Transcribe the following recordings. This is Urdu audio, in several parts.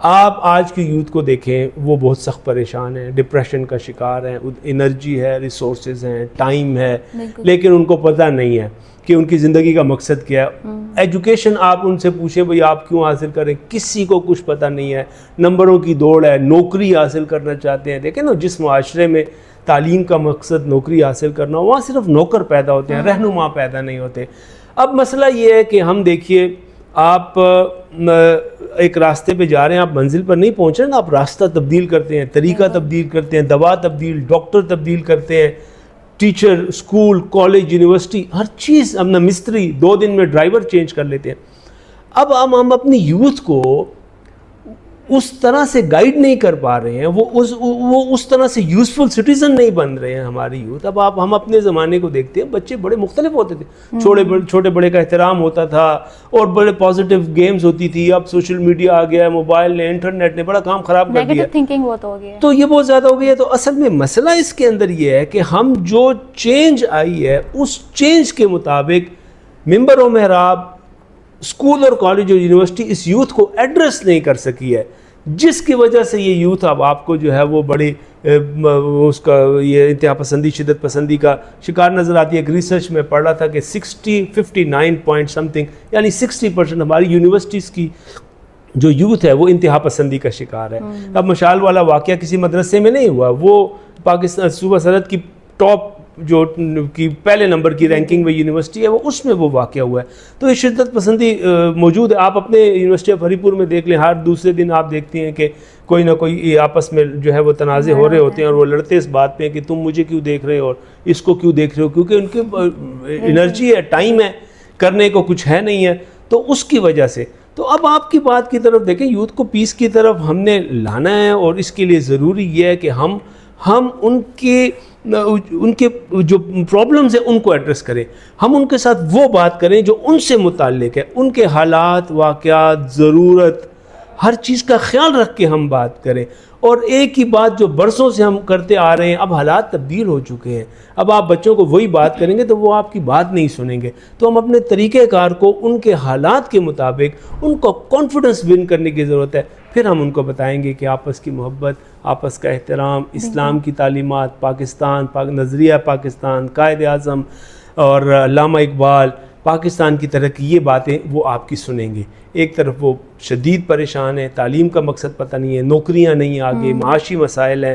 آپ آج کی یوتھ کو دیکھیں، وہ بہت سخت پریشان ہیں، ڈپریشن کا شکار ہیں، انرجی ہے، ریسورسز ہیں، ٹائم ہے، لیکن ان کو پتہ نہیں ہے کہ ان کی زندگی کا مقصد کیا ہے۔ ایجوکیشن آپ ان سے پوچھیں بھئی آپ کیوں حاصل کریں، کسی کو کچھ پتہ نہیں ہے، نمبروں کی دوڑ ہے، نوکری حاصل کرنا چاہتے ہیں۔ دیکھیں نا، جس معاشرے میں تعلیم کا مقصد نوکری حاصل کرنا، وہاں صرف نوکر پیدا ہوتے ہیں، رہنما پیدا نہیں ہوتے۔ اب مسئلہ یہ ہے کہ ہم دیکھیے، آپ ایک راستے پہ جا رہے ہیں، آپ منزل پر نہیں پہنچ رہے ہیں، آپ راستہ تبدیل کرتے ہیں، طریقہ تبدیل کرتے ہیں، دوا تبدیل، ڈاکٹر تبدیل کرتے ہیں، ٹیچر، اسکول، کالج، یونیورسٹی، ہر چیز۔ اپنا مستری 2 دن میں ڈرائیور چینج کر لیتے ہیں۔ اب ہم اپنی یوتھ کو اس طرح سے گائیڈ نہیں کر پا رہے ہیں، وہ اس طرح سے یوزفل سٹیزن نہیں بن رہے ہیں ہماری یوتھ۔ اب ہم اپنے زمانے کو دیکھتے ہیں، بچے بڑے مختلف ہوتے تھے، چھوٹے بڑے کا احترام ہوتا تھا اور بڑے پازیٹیو گیمز ہوتی تھی۔ اب سوشل میڈیا آ گیا ہے، موبائل نے، انٹرنیٹ نے بڑا کام خراب کر دیا، نیگیٹو تھنکنگ بہت ہو گئی ہے، تو یہ بہت زیادہ ہو گئی ہے۔ تو اصل میں مسئلہ اس کے اندر یہ ہے کہ ہم جو چینج آئی ہے اس چینج کے مطابق منبر و محراب، اسکول اور کالج اور یونیورسٹی اس یوتھ کو ایڈریس نہیں کر سکی ہے، جس کی وجہ سے یہ یوتھ اب آپ کو جو ہے وہ بڑی اس کا یہ انتہا پسندی، شدت پسندی کا شکار نظر آتی ہے۔ ایک ریسرچ میں پڑھ رہا تھا کہ 59 پوائنٹ سم تھنگ، یعنی 60% ہماری یونیورسٹیز کی جو یوتھ ہے وہ انتہا پسندی کا شکار ہے۔ اب مشال والا واقعہ کسی مدرسے میں نہیں ہوا، وہ پاکستان صوبہ سرحد کی ٹاپ جو کی پہلے نمبر کی رینکنگ میں یونیورسٹی ہے، وہ اس میں وہ واقعہ ہوا ہے۔ تو یہ شدت پسندی موجود ہے۔ آپ اپنے یونیورسٹی آف ہری پور میں دیکھ لیں، ہر دوسرے دن آپ دیکھتے ہیں کہ کوئی نہ کوئی آپس میں جو ہے وہ تنازع ہو رہے ہوتے ہیں، اور وہ لڑتے اس بات پہ کہ تم مجھے کیوں دیکھ رہے ہو اور اس کو کیوں دیکھ رہے ہو، کیونکہ ان کی انرجی ہے، ٹائم ہے، کرنے کو کچھ ہے نہیں ہے، تو اس کی وجہ سے۔ تو اب آپ کی بات کی طرف دیکھیں، یوتھ کو پیس کی طرف ہم نے لانا ہے، اور اس کے لیے ضروری یہ ہے کہ ہم ان کے جو پرابلمز ہیں ان کو ایڈریس کریں، ہم ان کے ساتھ وہ بات کریں جو ان سے متعلق ہے، ان کے حالات، واقعات، ضرورت، ہر چیز کا خیال رکھ کے ہم بات کریں۔ اور ایک ہی بات جو برسوں سے ہم کرتے آ رہے ہیں، اب حالات تبدیل ہو چکے ہیں، اب آپ بچوں کو وہی بات کریں گے تو وہ آپ کی بات نہیں سنیں گے۔ تو ہم اپنے طریقہ کار کو ان کے حالات کے مطابق ان کو کانفیڈنس ون کرنے کی ضرورت ہے۔ پھر ہم ان کو بتائیں گے کہ آپس کی محبت، آپس کا احترام، اسلام کی تعلیمات، پاکستان، نظریہ پاکستان، قائد اعظم اور علامہ اقبال، پاکستان کی ترقی، یہ باتیں وہ آپ کی سنیں گے۔ ایک طرف وہ شدید پریشان ہیں، تعلیم کا مقصد پتہ نہیں ہے، نوکریاں نہیں آگے، معاشی مسائل ہیں،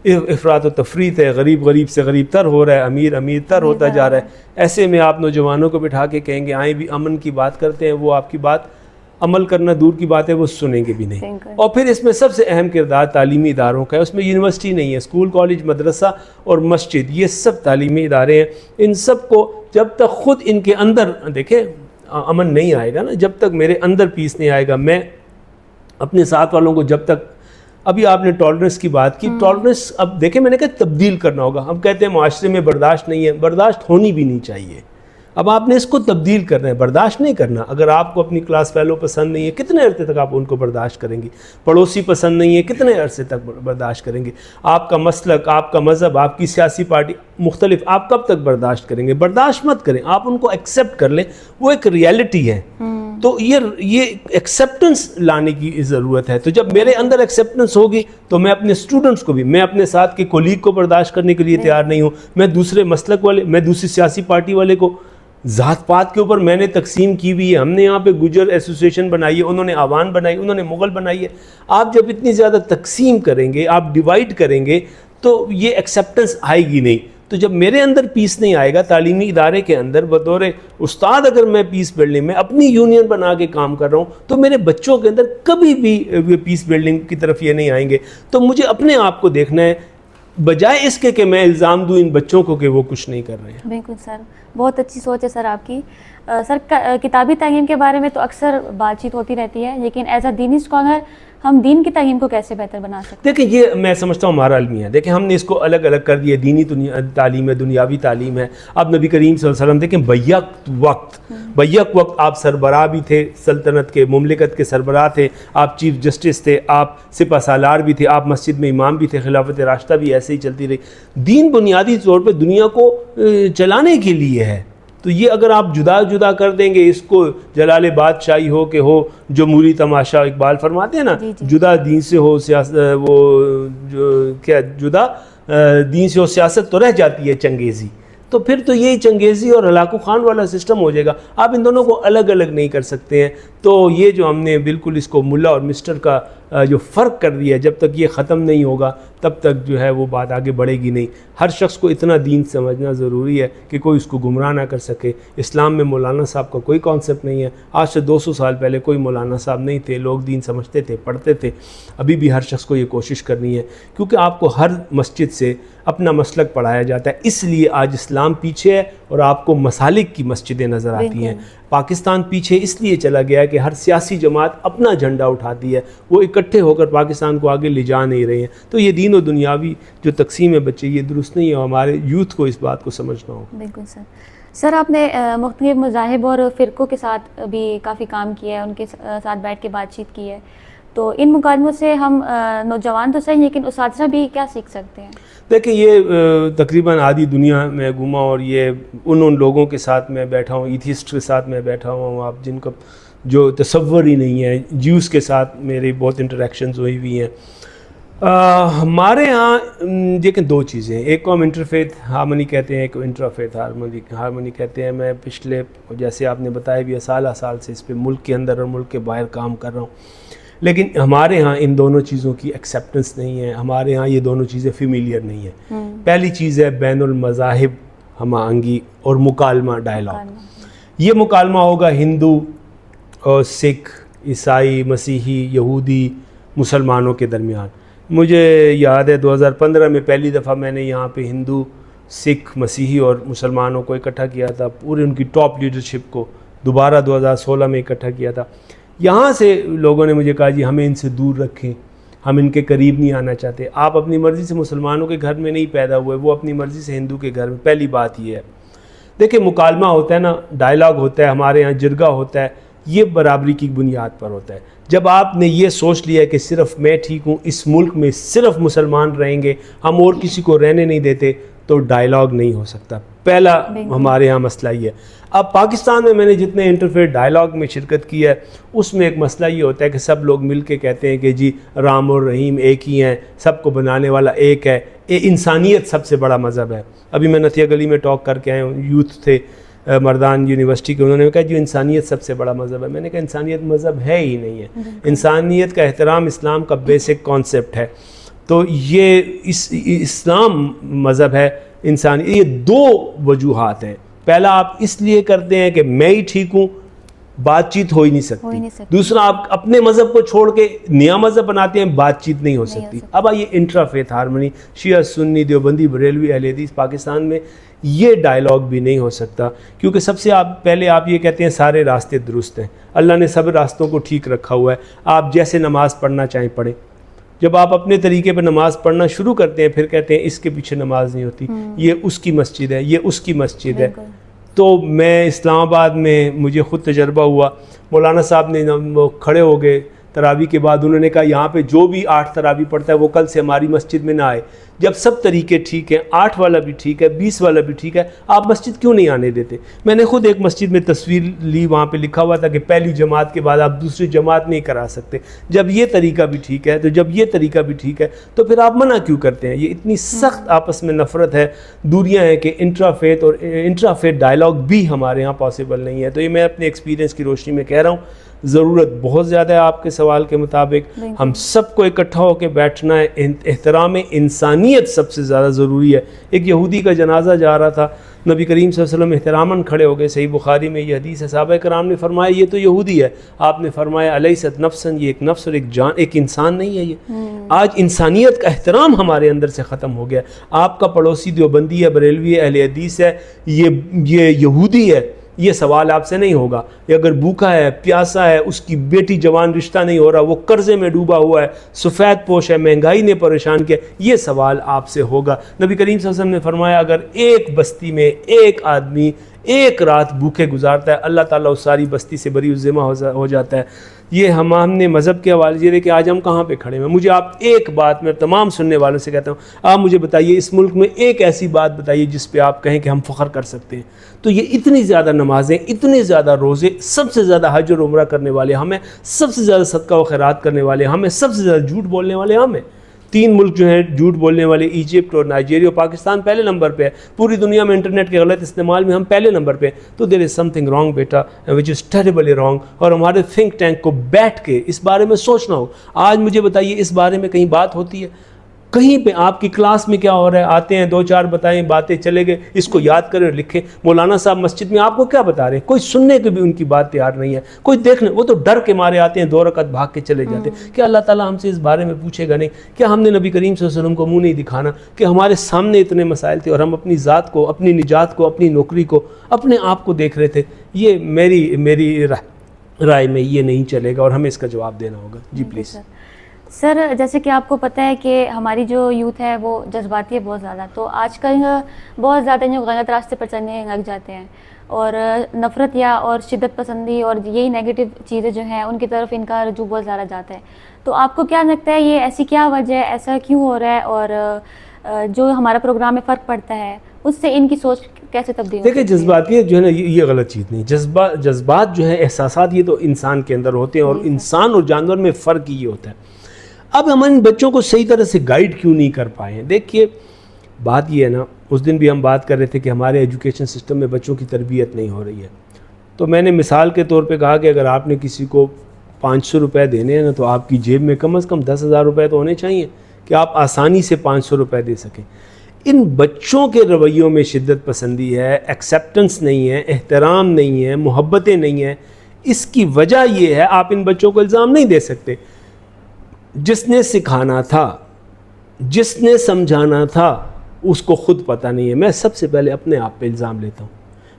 افراط و تفریط ہے، غریب سے غریب تر ہو رہا ہے، امیر تر ہوتا جا رہا ہے۔ ایسے میں آپ نوجوانوں کو بٹھا کے کہیں گے آئیں بھی امن کی بات کرتے ہیں، وہ آپ کی بات عمل کرنا دور کی بات ہے، وہ سنیں گے بھی نہیں۔ اور پھر اس میں سب سے اہم کردار تعلیمی اداروں کا ہے، اس میں یونیورسٹی نہیں ہے، اسکول، کالج، مدرسہ اور مسجد، یہ سب تعلیمی ادارے ہیں۔ ان سب کو جب تک خود ان کے اندر دیکھیں امن نہیں آئے گا نا، جب تک میرے اندر پیس نہیں آئے گا، میں اپنے ساتھ والوں کو جب تک، ابھی آپ نے ٹالرنس کی بات کی، ٹالرنس اب دیکھیں میں نے کہا تبدیل کرنا ہوگا۔ ہم کہتے ہیں معاشرے میں برداشت نہیں ہے، برداشت ہونی بھی نہیں چاہیے۔ اب آپ نے اس کو تبدیل کرنا ہے، برداشت نہیں کرنا۔ اگر آپ کو اپنی کلاس فیلو پسند نہیں ہے، کتنے عرصے تک آپ ان کو برداشت کریں گے؟ پڑوسی پسند نہیں ہے، کتنے عرصے تک برداشت کریں گے؟ آپ کا مسلک، آپ کا مذہب، آپ کی سیاسی پارٹی مختلف، آپ کب تک برداشت کریں گے؟ برداشت مت کریں، آپ ان کو ایکسیپٹ کر لیں، وہ ایک ریالٹی ہے۔ تو یہ ایکسیپٹنس لانے کی ضرورت ہے۔ تو جب میرے اندر ایکسیپٹنس ہوگی تو میں اپنے اسٹوڈنٹس کو بھی، میں اپنے ساتھ کے کولیگ کو برداشت کرنے کے لیے تیار نہیں ہوں، میں دوسرے مسلک والے، میں دوسری سیاسی پارٹی والے کو، ذات پات کے اوپر میں نے تقسیم کی ہوئی ہے، ہم نے یہاں پہ گجر ایسوسیشن بنائی ہے، انہوں نے آوان بنائی، انہوں نے مغل بنائی ہے۔ آپ جب اتنی زیادہ تقسیم کریں گے، آپ ڈیوائیڈ کریں گے، تو یہ ایکسیپٹنس آئے گی نہیں۔ تو جب میرے اندر پیس نہیں آئے گا، تعلیمی ادارے کے اندر بطور استاد اگر میں پیس بلڈنگ میں اپنی یونین بنا کے کام کر رہا ہوں، تو میرے بچوں کے اندر کبھی بھی پیس بلڈنگ کی طرف یہ نہیں آئیں گے۔ تو مجھے اپنے آپ کو دیکھنا ہے، بجائے اس کے کہ میں الزام دوں ان بچوں کو کہ وہ کچھ نہیں کر رہے ہیں۔ بالکل سر، بہت اچھی سوچ ہے سر آپ کی۔ سر کتابی تعلیم کے بارے میں تو اکثر بات چیت ہوتی رہتی ہے، لیکن ایز اے دینی اسکالر ہم دین کی تعلیم کو کیسے بہتر بنا سکتے ہیں؟ دیکھیں یہ میں سمجھتا ہوں ہمارا المیہ ہے۔ دیکھیں ہم نے اس کو الگ الگ کر دیا، دینی تعلیم ہے، دنیاوی تعلیم ہے۔ اب نبی کریم صلی اللہ علیہ وسلم دیکھیں بیک وقت آپ سربراہ بھی تھے، سلطنت کے، مملکت کے سربراہ تھے، آپ چیف جسٹس تھے، آپ سپہ سالار بھی تھے، آپ مسجد میں امام بھی تھے، خلافت راشدہ بھی ایسے ہی چلتی رہی۔ دین بنیادی طور پہ دنیا کو چلانے کے لیے ہے، تو یہ اگر آپ جدا جدا کر دیں گے، اس کو جلال بادشاہی ہو کہ ہو جمہوری تماشا اقبال فرماتے ہیں نا، جدا دین سے ہو سیاست، وہ جو کیا جدا دین سے ہو سیاست تو رہ جاتی ہے چنگیزی، تو پھر تو یہی چنگیزی اور ہلاکو خان والا سسٹم ہو جائے گا. آپ ان دونوں کو الگ الگ نہیں کر سکتے ہیں. تو یہ جو ہم نے بالکل اس کو ملا اور مسٹر کا جو فرق کر دیا ہے، جب تک یہ ختم نہیں ہوگا تب تک جو ہے وہ بات آگے بڑھے گی نہیں. ہر شخص کو اتنا دین سمجھنا ضروری ہے کہ کوئی اس کو گمراہ نہ کر سکے. اسلام میں مولانا صاحب کا کوئی کانسیپٹ نہیں ہے. آج سے 200 سال پہلے کوئی مولانا صاحب نہیں تھے، لوگ دین سمجھتے تھے، پڑھتے تھے. ابھی بھی ہر شخص کو یہ کوشش کرنی ہے، کیونکہ آپ کو ہر مسجد سے اپنا مسلک پڑھایا جاتا ہے. اس لیے آج اسلام پیچھے ہے اور آپ کو مسالک کی مسجدیں نظر آتی ہیں. پاکستان پیچھے اس لیے چلا گیا ہے کہ ہر سیاسی جماعت اپنا جھنڈا اٹھاتی ہے، وہ اکٹھے ہو کر پاکستان کو آگے لے جا نہیں رہے ہیں. تو یہ دین و دنیاوی جو تقسیم ہے بچے، یہ درست نہیں ہے. ہمارے یوتھ کو اس بات کو سمجھنا ہوگا. بالکل سر. سر آپ نے مختلف مذاہب اور فرقوں کے ساتھ بھی کافی کام کیا ہے، ان کے ساتھ بیٹھ کے بات چیت کی ہے، تو ان مکالموں سے ہم نوجوان تو صحیح لیکن اساتذہ بھی کیا سیکھ سکتے ہیں؟ دیکھیں، یہ تقریباً آدھی دنیا میں گھوما اور یہ ان لوگوں کے ساتھ میں بیٹھا ہوں، ایتھیسٹ کے ساتھ میں بیٹھا ہوں، آپ جن کا جو تصور ہی نہیں ہے. جیوز کے ساتھ میری بہت انٹریکشنز ہوئی ہوئی ہیں. ہمارے ہاں دیکھیں دو چیزیں، ایک کو ہم انٹرفیتھ ہارمنی کہتے ہیں، ایک کو انٹرافیتھ ہارمنی کہتے ہیں. میں پچھلے جیسے آپ نے بتایا بھی سال سے اس پہ ملک کے اندر اور ملک کے باہر کام کر رہا ہوں. لیکن ہمارے ہاں ان دونوں چیزوں کی ایکسیپٹنس نہیں ہے. ہمارے ہاں یہ دونوں چیزیں فیملیئر نہیں ہیں. پہلی چیز ہے بین المذاہب ہم آہنگی اور مکالمہ، ڈائلاگ. یہ مکالمہ ہوگا ہندو اور سکھ، عیسائی، مسیحی، یہودی، مسلمانوں کے درمیان. مجھے یاد ہے 2015 میں پہلی دفعہ میں نے یہاں پہ ہندو، سکھ، مسیحی اور مسلمانوں کو اکٹھا کیا تھا، پورے ان کی ٹاپ لیڈرشپ کو. دوبارہ 2016 میں اکٹھا کیا تھا. یہاں سے لوگوں نے مجھے کہا جی ہمیں ان سے دور رکھیں، ہم ان کے قریب نہیں آنا چاہتے. آپ اپنی مرضی سے مسلمانوں کے گھر میں نہیں پیدا ہوئے، وہ اپنی مرضی سے ہندو کے گھر میں. پہلی بات یہ ہے. دیکھیں مکالمہ ہوتا ہے نا، ڈائلاگ ہوتا ہے، ہمارے ہاں جرگہ ہوتا ہے، یہ برابری کی بنیاد پر ہوتا ہے. جب آپ نے یہ سوچ لیا ہے کہ صرف میں ٹھیک ہوں، اس ملک میں صرف مسلمان رہیں گے، ہم اور کسی کو رہنے نہیں دیتے، تو ڈائلاگ نہیں ہو سکتا. پہلا ہمارے ہاں مسئلہ یہ ہے. اب پاکستان میں نے جتنے انٹرفیتھ ڈائلاگ میں شرکت کی ہے، اس میں ایک مسئلہ یہ ہوتا ہے کہ سب لوگ مل کے کہتے ہیں کہ جی رام اور رحیم ایک ہی ہیں، سب کو بنانے والا ایک ہے، انسانیت سب سے بڑا مذہب ہے. ابھی میں نتیہ گلی میں ٹاک کر کے آئے ہوں، یوتھ تھے مردان یونیورسٹی کے، انہوں نے کہا جو انسانیت سب سے بڑا مذہب ہے. میں نے کہا انسانیت مذہب ہے ہی نہیں ہے. انسانیت کا احترام اسلام کا بیسک کانسیپٹ ہے. تو یہ اسلام مذہب ہے انسانی. یہ دو وجوہات ہیں. پہلا آپ اس لیے کرتے ہیں کہ میں ہی ٹھیک ہوں، بات چیت ہو ہی نہیں سکتی. دوسرا آپ اپنے مذہب کو چھوڑ کے نیا مذہب بناتے ہیں، بات چیت نہیں ہو سکتی. اب آئیے انٹرافیتھ ہارمنی، شیعہ، سنی، دیوبندی، بریلوی، اہل حدیث، پاکستان میں یہ ڈائلاگ بھی نہیں ہو سکتا. کیونکہ سب سے پہلے آپ یہ کہتے ہیں سارے راستے درست ہیں، اللہ نے سب راستوں کو ٹھیک رکھا ہوا ہے، آپ جیسے نماز پڑھنا چاہیں پڑھیں. جب آپ اپنے طریقے پہ نماز پڑھنا شروع کرتے ہیں، پھر کہتے ہیں اس کے پیچھے نماز نہیں ہوتی، یہ اس کی مسجد ہے، یہ اس کی مسجد ہے. تو میں اسلام آباد میں مجھے خود تجربہ ہوا، مولانا صاحب نے وہ کھڑے ہو گئے تراویح کے بعد، انہوں نے کہا یہاں پہ جو بھی 8 تراویح پڑھتا ہے وہ کل سے ہماری مسجد میں نہ آئے. جب سب طریقے ٹھیک ہیں، 8 والا بھی ٹھیک ہے، 20 والا بھی ٹھیک ہے، آپ مسجد کیوں نہیں آنے دیتے؟ میں نے خود ایک مسجد میں تصویر لی، وہاں پہ لکھا ہوا تھا کہ پہلی جماعت کے بعد آپ دوسری جماعت نہیں کرا سکتے. جب یہ طریقہ بھی ٹھیک ہے، تو جب یہ طریقہ بھی ٹھیک ہے، تو پھر آپ منع کیوں کرتے ہیں؟ یہ اتنی سخت آپس میں نفرت ہے، دوریاں ہیں کہ انٹرافیتھ ڈائلاگ بھی ہمارے ہاں پاسبل نہیں ہے. تو یہ میں اپنے ایکسپیرینس کی روشنی میں کہہ رہا ہوں. ضرورت بہت زیادہ ہے آپ کے سوال کے مطابق. ہم سب کو اکٹھا ہو کے بیٹھنا ہے. احترام انسانیت سب سے زیادہ ضروری ہے. ایک یہودی کا جنازہ جا رہا تھا، نبی کریم صلی اللہ علیہ وسلم احتراماً کھڑے ہو گئے. صحیح بخاری میں یہ حدیث ہے. صحابہ کرام نے فرمایا یہ تو یہودی ہے. آپ نے فرمایا الیست نفسن، یہ ایک نفس اور ایک جان، ایک انسان نہیں ہے یہ. آج انسانیت کا احترام ہمارے اندر سے ختم ہو گیا. آپ کا پڑوسی دیوبندی ہے، بریلوی ہے، اہل حدیث ہے، یہ یہودی ہے، یہ سوال آپ سے نہیں ہوگا. یہ اگر بھوکا ہے، پیاسا ہے، اس کی بیٹی جوان رشتہ نہیں ہو رہا، وہ قرضے میں ڈوبا ہوا ہے، سفید پوش ہے، مہنگائی نے پریشان کیا، یہ سوال آپ سے ہوگا. نبی کریم صلی اللہ علیہ وسلم نے فرمایا اگر ایک بستی میں ایک آدمی ایک رات بھوکے گزارتا ہے, اللہ تعالیٰ اس ساری بستی سے بری الذمہ ہو جاتا ہے. یہ ہم نے مذہب کے حوالے سے دیکھیں آج ہم کہاں پہ کھڑے ہیں. مجھے آپ ایک بات میں تمام سننے والوں سے کہتا ہوں, آپ مجھے بتائیے اس ملک میں ایک ایسی بات بتائیے جس پہ آپ کہیں کہ ہم فخر کر سکتے ہیں. تو یہ اتنی زیادہ نمازیں, اتنے زیادہ روزے, سب سے زیادہ حج اور عمرہ کرنے والے ہم ہیں, سب سے زیادہ صدقہ و خیرات کرنے والے ہم ہیں, سب سے زیادہ جھوٹ بولنے والے ہم ہیں. 3 ملک جو ہیں جھوٹ بولنے والے, ایجپٹ اور نائجیریا اور پاکستان پہلے نمبر پہ ہے. پوری دنیا میں انٹرنیٹ کے غلط استعمال میں ہم پہلے نمبر پہ. تو دیر از سم تھنگ رانگ بیٹا, وچ از ٹیریبلی رانگ. اور ہمارے تھنک ٹینک کو بیٹھ کے اس بارے میں سوچنا ہو. آج مجھے بتائیے اس بارے میں کہیں بات ہوتی ہے کہیں پہ؟ آپ کی کلاس میں کیا ہو رہا ہے؟ آتے ہیں 2-4 بتائیں, باتیں چلے گئے, اس کو یاد کریں اور لکھیں. مولانا صاحب مسجد میں آپ کو کیا بتا رہے ہیں؟ کوئی سننے کے بھی ان کی بات تیار نہیں ہے, کوئی دیکھنے, وہ تو ڈر کے مارے آتے ہیں, 2 رکعت بھاگ کے چلے جاتے ہیں. کہ اللہ تعالیٰ ہم سے اس بارے میں پوچھے گا نہیں؟ کیا ہم نے نبی کریم صلی اللہ علیہ وسلم کو منہ نہیں دکھانا کہ ہمارے سامنے اتنے مسائل تھے اور ہم اپنی ذات کو, اپنی نجات کو, اپنی نوکری کو, اپنے آپ کو دیکھ رہے تھے؟ یہ میری رائے میں یہ نہیں چلے گا اور ہمیں اس کا جواب دینا ہوگا. جی پلیز. سر جیسے کہ آپ کو پتہ ہے کہ ہماری جو یوتھ ہے وہ جذباتی ہے بہت زیادہ, تو آج کل بہت زیادہ جو غلط راستے پر چلنے لگ جاتے ہیں اور نفرت یا اور شدت پسندی اور یہی نیگیٹو چیزیں جو ہیں ان کی طرف ان کا رجوع بہت زیادہ جاتا ہے. تو آپ کو کیا لگتا ہے یہ ایسی کیا وجہ ہے, ایسا کیوں ہو رہا ہے, اور جو ہمارا پروگرام میں فرق پڑتا ہے اس سے ان کی سوچ کیسے تبدیل ہوتی ہے؟ دیکھیں جذباتیت جو ہے نا یہ غلط چیز نہیں. جذبات جو ہے, احساسات, یہ تو انسان کے اندر ہوتے ہیں اور انسان اور جانور میں فرق یہ ہوتا ہے. اب ہم ان بچوں کو صحیح طرح سے گائیڈ کیوں نہیں کر پائے ہیں؟ دیکھیے بات یہ ہے نا, اس دن بھی ہم بات کر رہے تھے کہ ہمارے ایجوکیشن سسٹم میں بچوں کی تربیت نہیں ہو رہی ہے. تو میں نے مثال کے طور پہ کہا کہ اگر آپ نے کسی کو 500 روپے دینے ہیں نا, تو آپ کی جیب میں کم از کم 10,000 روپے تو ہونے چاہیے کہ آپ آسانی سے 500 روپے دے سکیں. ان بچوں کے رویوں میں شدت پسندی ہے, ایکسیپٹنس نہیں ہے, احترام نہیں ہے, محبتیں نہیں ہیں. اس کی وجہ یہ ہے, آپ ان بچوں کو الزام نہیں دے سکتے. جس نے سکھانا تھا, جس نے سمجھانا تھا, اس کو خود پتہ نہیں ہے. میں سب سے پہلے اپنے آپ پہ الزام لیتا ہوں.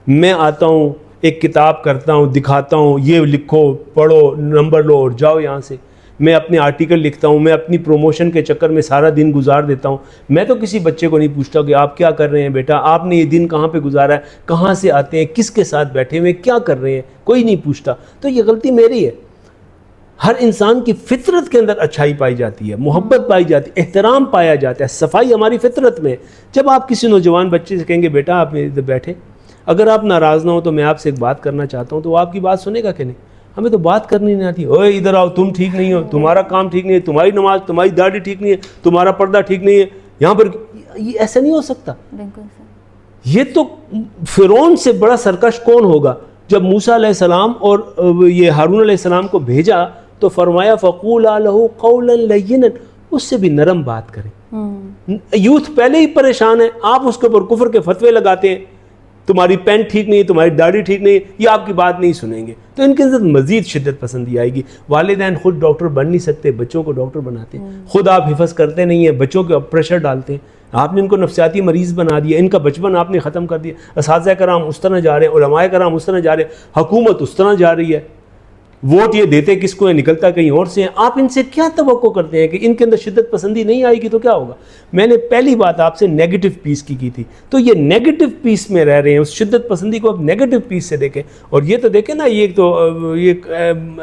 میں آتا ہوں, ایک کتاب کرتا ہوں, دکھاتا ہوں, یہ لکھو, پڑھو, نمبر لو اور جاؤ یہاں سے. میں اپنے آرٹیکل لکھتا ہوں, میں اپنی پروموشن کے چکر میں سارا دن گزار دیتا ہوں. میں تو کسی بچے کو نہیں پوچھتا کہ آپ کیا کر رہے ہیں بیٹا, آپ نے یہ دن کہاں پہ گزارا ہے, کہاں سے آتے ہیں, کس کے ساتھ بیٹھے ہوئے, کیا کر رہے ہیں, کوئی نہیں پوچھتا. تو یہ غلطی میری ہے. ہر انسان کی فطرت کے اندر اچھائی پائی جاتی ہے, محبت پائی جاتی ہے, احترام پایا جاتا ہے, صفائی ہماری فطرت میں. جب آپ کسی نوجوان بچے سے کہیں گے بیٹا آپ ادھر بیٹھے, اگر آپ ناراض نہ ہو تو میں آپ سے ایک بات کرنا چاہتا ہوں, تو وہ آپ کی بات سنے گا کہ نہیں؟ ہمیں تو بات کرنی نہیں آتی. اوے ادھر آؤ, تم ٹھیک نہیں ہو, تمہارا کام ٹھیک نہیں ہے, تمہاری نماز, تمہاری داڑھی ٹھیک نہیں ہے, تمہارا پردہ ٹھیک نہیں ہے, یہاں پر یہ ایسا نہیں ہو سکتا. بالکل سر. یہ تو فرعون سے بڑا سرکش کون ہوگا؟ جب موسیٰ علیہ السلام اور یہ ہارون علیہ السلام کو بھیجا تو فرمایا فَقُولَا لَهُ قَوْلًا لَيِّنًا, اس سے بھی نرم بات کریں. یوتھ پہلے ہی پریشان ہے, آپ اس کے اوپر کفر کے فتوے لگاتے ہیں, تمہاری پینٹ ٹھیک نہیں ہے, تمہاری داڑھی ٹھیک نہیں ہے, یہ آپ کی بات نہیں سنیں گے. تو ان کے اندر مزید شدت پسندی آئے گی. والدین خود ڈاکٹر بن نہیں سکتے, بچوں کو ڈاکٹر بناتے ہیں. خود آپ حفظ کرتے نہیں ہیں, بچوں کے پریشر ڈالتے ہیں. آپ نے ان کو نفسیاتی مریض بنا دیا, ان کا بچپن آپ نے ختم کر دیا. اساتذہ کرام اس طرح جا رہے ہیں, علماء کرام اس طرح جا رہے ہیں, حکومت اس طرح جا رہی ہے. ووٹ یہ دیتے کس کو ہے, نکلتا کہیں اور سے ہیں. آپ ان سے کیا توقع کرتے ہیں کہ ان کے اندر شدت پسندی نہیں آئے گی تو کیا ہوگا؟ میں نے پہلی بات آپ سے نیگیٹو پیس کی تھی, تو یہ نیگیٹو پیس میں رہ رہے ہیں. اس شدت پسندی کو آپ نیگیٹو پیس سے دیکھیں. اور یہ تو دیکھیں نا, یہ تو یہ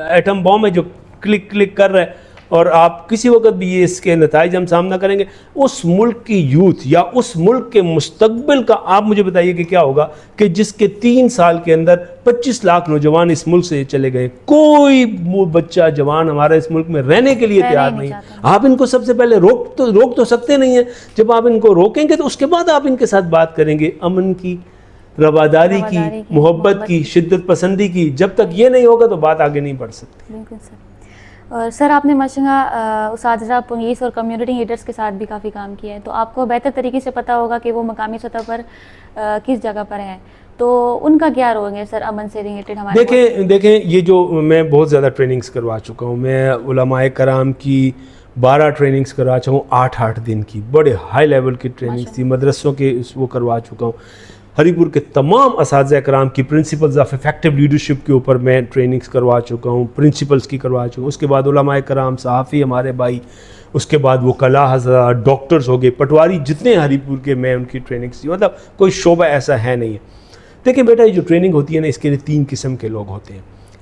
ایٹم بام ہے جو کلک کلک کر رہا ہے, اور آپ کسی وقت بھی یہ اس کے نتائج ہم سامنا کریں گے. اس ملک کی یوتھ یا اس ملک کے مستقبل کا آپ مجھے بتائیے کہ کیا ہوگا کہ جس کے 3 سال کے اندر 25 لاکھ نوجوان اس ملک سے چلے گئے. کوئی بچہ جوان ہمارا اس ملک میں رہنے کے لیے تیار نہیں. آپ ان کو سب سے پہلے روک تو سکتے نہیں ہیں. جب آپ ان کو روکیں گے تو اس کے بعد آپ ان کے ساتھ بات کریں گے امن کی, رواداری کی, محبت کی, شدت پسندی کی. جب تک یہ نہیں ہوگا تو بات آگے نہیں بڑھ سکتی. بالکل سر. اور سر آپ نے ماشاءاللہ اساتذہ, پولیس اور کمیونٹی لیڈرز کے ساتھ بھی کافی کام کیا ہے, تو آپ کو بہتر طریقے سے پتہ ہوگا کہ وہ مقامی سطح پر کس جگہ پر ہیں. تو ان کا کیا رول ہے سر امن سے ریلیٹڈ ہمارے؟ دیکھیں یہ جو میں بہت زیادہ ٹریننگز کروا چکا ہوں. میں علماء کرام کی 12 ٹریننگز کروا چکا ہوں, 8 دن کی, بڑے ہائی لیول کی ٹریننگز تھی. مدرسوں کے وہ کروا چکا ہوں. ہری پور کے تمام اساتذہ کرام کی پرنسپلز آف افیکٹو لیڈرشپ کے اوپر میں ٹریننگز کروا چکا ہوں, پرنسپلز کی کروا چکا ہوں. اس کے بعد علماء کرام, صحافی ہمارے بھائی, اس کے بعد وہ کلا حضرات, ڈاکٹرز ہو گئے, پٹواری, جتنے ہری پور کے میں ان کی ٹریننگز تھی. مطلب کوئی شعبہ ایسا ہے نہیں ہے. دیکھیں بیٹا یہ جو ٹریننگ ہوتی ہے نا اس کے لیے 3 قسم کے لوگ ہوتے ہیں.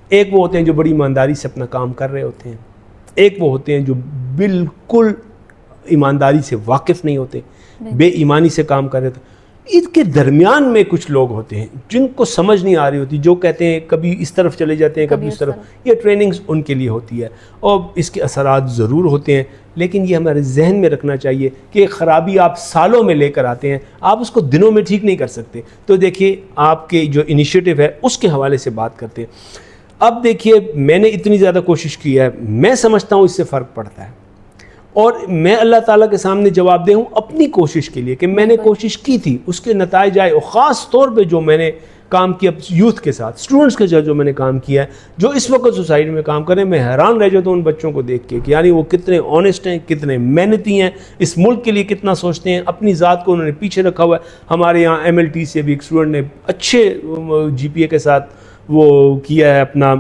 ایک وہ ہوتے ہیں جو بڑی ایمانداری سے اپنا کام کر رہے ہوتے ہیں, ایک وہ ہوتے ہیں جو بالکل ایمانداری سے واقف نہیں ہوتے, بے ایمانی سے کام کر رہے ہوتے ہیں. ان کے درمیان میں کچھ لوگ ہوتے ہیں جن کو سمجھ نہیں آ رہی ہوتی, جو کہتے ہیں کبھی اس طرف چلے جاتے ہیں کبھی اس طرف. یہ ٹریننگز ان کے لیے ہوتی ہے اور اس کے اثرات ضرور ہوتے ہیں, لیکن یہ ہمارے ذہن میں رکھنا چاہیے کہ خرابی آپ سالوں میں لے کر آتے ہیں, آپ اس کو دنوں میں ٹھیک نہیں کر سکتے. تو دیکھیے آپ کے جو انیشیٹو ہے اس کے حوالے سے بات کرتے ہیں. اب دیکھیے میں نے اتنی زیادہ کوشش کی ہے, میں سمجھتا ہوں اس سے فرق پڑتا ہے, اور میں اللہ تعالیٰ کے سامنے جواب دہ ہوں اپنی کوشش کے لیے کہ میں نے کوشش کی تھی, اس کے نتائج آئے. اور خاص طور پہ جو میں نے کام کیا یوتھ کے ساتھ, اسٹوڈنٹس کے ساتھ جو میں نے کام کیا ہے, جو اس وقت سوسائٹی میں کام کر رہے ہیں, میں حیران رہ جاتا ہوں ان بچوں کو دیکھ کے کہ یعنی وہ کتنے آنیسٹ ہیں, کتنے محنتی ہیں, اس ملک کے لیے کتنا سوچتے ہیں, اپنی ذات کو انہوں نے پیچھے رکھا ہوا ہے. ہمارے یہاں MLT سے بھی ایک اسٹوڈنٹ نے اچھے GPA کے ساتھ وہ کیا ہے, اپنا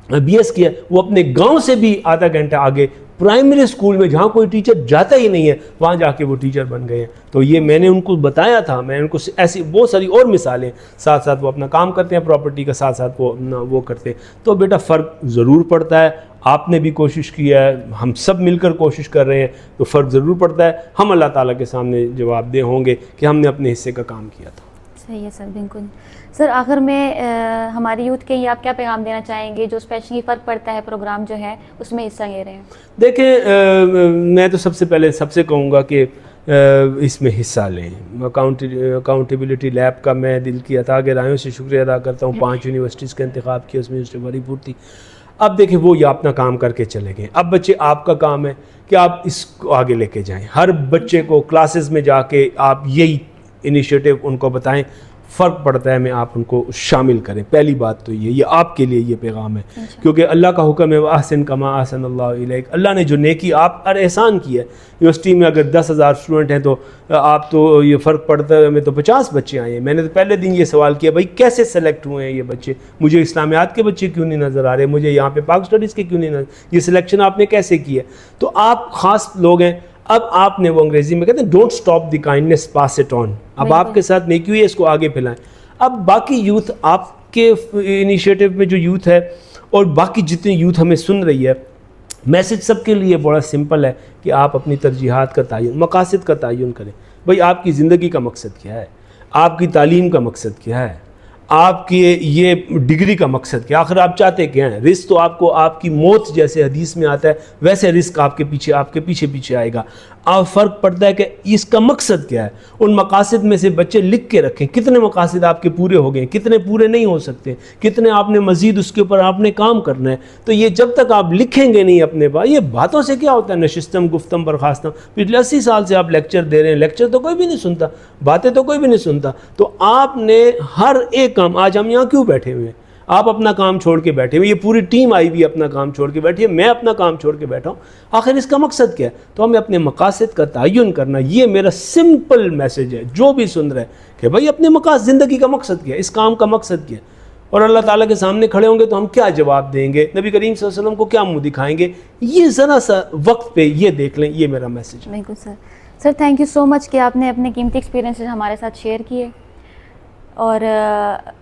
BS کیا, وہ اپنے گاؤں سے بھی آدھا گھنٹہ آگے پرائمری اسکول میں جہاں کوئی ٹیچر جاتا ہی نہیں ہے وہاں جا کے وہ ٹیچر بن گئے ہیں. تو یہ میں نے ان کو بتایا تھا, میں ان کو ایسی بہت ساری اور مثالیں, ساتھ ساتھ وہ اپنا کام کرتے ہیں پراپرٹی کا, ساتھ ساتھ وہ کرتے ہیں. تو بیٹا فرق ضرور پڑتا ہے, آپ نے بھی کوشش کیا ہے, ہم سب مل کر کوشش کر رہے ہیں, تو فرق ضرور پڑتا ہے. ہم اللہ تعالیٰ کے سامنے جواب دہ ہوں گے کہ ہم نے اپنے حصے کا کام کیا تھا. صحیح ہے سر, بالکل. سر آخر میں ہماری یوتھ کے لیے آپ کیا پیغام دینا چاہیں گے جو اسپیشلی فرق پڑتا ہے پروگرام جو ہے اس میں حصہ لے رہے ہیں؟ دیکھیں میں تو سب سے پہلے سب سے کہوں گا کہ اس میں حصہ لیں. اکاؤنٹیبلٹی لیب کا میں دل کی عطا گہرائیوں سے شکریہ ادا کرتا ہوں. 5 یونیورسٹیز کا انتخاب کیا, اس میں یونیورسٹی بڑی پور تھی. اب دیکھیں وہ یہ اپنا کام کر کے چلے گئے. اب بچے آپ کا کام ہے کہ آپ اس کو آگے لے کے جائیں. ہر بچے کو کلاسز میں جا کے آپ یہی انیشیٹو ان کو بتائیں, فرق پڑتا ہے میں آپ ان کو شامل کریں. پہلی بات تو یہ آپ کے لیے یہ پیغام ہے, کیونکہ اللہ کا حکم ہے احسن کما احسن اللہ الیک. اللہ نے جو نیکی آپ پر احسان کی ہے, یونیورسٹی میں اگر 10,000 اسٹوڈنٹ ہیں تو آپ تو یہ فرق پڑتا ہے, میں تو 50 بچے آئے ہیں. میں نے تو پہلے دن یہ سوال کیا بھائی کیسے سلیکٹ ہوئے ہیں یہ بچے, مجھے اسلامیات کے بچے کیوں نہیں نظر آ رہے, مجھے یہاں پہ پاک اسٹڈیز کے کیوں نہیں نظر, یہ سلیکشن آپ نے کیسے کی ہے. تو آپ خاص لوگ ہیں. اب آپ نے وہ انگریزی میں کہتے ہیں don't stop the kindness, pass it on. اب آپ کے ساتھ نیکی ہوئی ہے, اس کو آگے پھیلائیں. اب باقی یوتھ, آپ کے انیشیٹو میں جو یوتھ ہے اور باقی جتنی یوتھ ہمیں سن رہی ہے, میسج سب کے لیے بڑا سمپل ہے کہ آپ اپنی ترجیحات کا تعین, مقاصد کا تعین کریں. بھئی آپ کی زندگی کا مقصد کیا ہے, آپ کی تعلیم کا مقصد کیا ہے, آپ کی یہ ڈگری کا مقصد کیا, آخر آپ چاہتے کیا ہیں. رزق تو آپ کو آپ کی موت جیسے حدیث میں آتا ہے ویسے رزق آپ کے پیچھے آئے گا. آپ فرق پڑتا ہے کہ اس کا مقصد کیا ہے. ان مقاصد میں سے بچے لکھ کے رکھیں, کتنے مقاصد آپ کے پورے ہو گئے, کتنے پورے نہیں ہو سکتے, کتنے آپ نے مزید اس کے اوپر آپ نے کام کرنا ہے. تو یہ جب تک آپ لکھیں گے نہیں اپنے پاس, یہ باتوں سے کیا ہوتا ہے, نشستم گفتم برخاستم. پچھلے 80 سال سے آپ لیکچر دے رہے ہیں, لیکچر تو کوئی بھی نہیں سنتا, باتیں تو کوئی بھی نہیں سنتا. تو آپ نے ہر ایک کام, آج ہم یہاں کیوں بیٹھے ہوئے ہیں, آپ اپنا کام چھوڑ کے بیٹھے ہوئے, یہ پوری ٹیم آئی بھی اپنا کام چھوڑ کے بیٹھی ہے, میں اپنا کام چھوڑ کے بیٹھا ہوں. آخر اس کا مقصد کیا ہے؟ تو ہمیں اپنے مقاصد کا تعین کرنا. یہ میرا سمپل میسج ہے جو بھی سن رہا ہے کہ بھائی اپنے مقاصد, زندگی کا مقصد کیا ہے, اس کام کا مقصد کیا ہے. اور اللہ تعالیٰ کے سامنے کھڑے ہوں گے تو ہم کیا جواب دیں گے, نبی کریم صلی اللہ علیہ وسلم کو کیا منہ دکھائیں گے, یہ ذرا سا وقت پہ یہ دیکھ لیں. یہ میرا میسج ہے. بالکل سر. سر تھینک یو سو مچ کہ آپ نے اپنے قیمتی ایکسپیرینس ہمارے ساتھ شیئر کیے, اور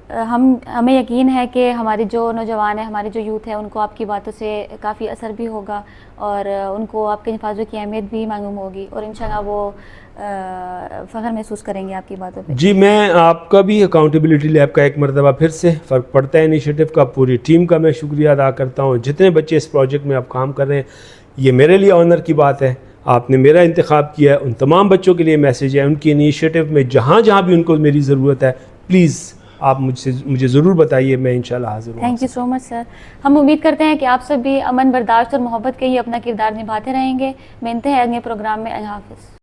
ہمیں یقین ہے کہ ہماری جو نوجوان ہیں, ہماری جو یوتھ ہے, ان کو آپ کی باتوں سے کافی اثر بھی ہوگا اور ان کو آپ کے نفاذوں کی اہمیت بھی معلوم ہوگی, اور انشاءاللہ وہ فخر محسوس کریں گے آپ کی باتوں پہ. جی میں آپ کا بھی اکاؤنٹیبلٹی لیب کا ایک مرتبہ پھر سے فرق پڑتا ہے انیشیٹو کا, پوری ٹیم کا میں شکریہ ادا کرتا ہوں. جتنے بچے اس پروجیکٹ میں آپ کام کر رہے ہیں, یہ میرے لیے آنر کی بات ہے. آپ نے میرا انتخاب کیا ہے. ان تمام بچوں کے لیے میسیج ہے, ان کی انیشیٹو میں جہاں جہاں بھی ان کو میری ضرورت ہے, پلیز آپ مجھے ضرور بتائیے, میں انشاءاللہ حاضر ہوں. تھینک یو سو مچ سر. ہم امید کرتے ہیں کہ آپ سب بھی امن, برداشت اور محبت کے ہی اپنا کردار نبھاتے رہیں گے. ملتے ہیں اگلے پروگرام میں. اللہ حافظ.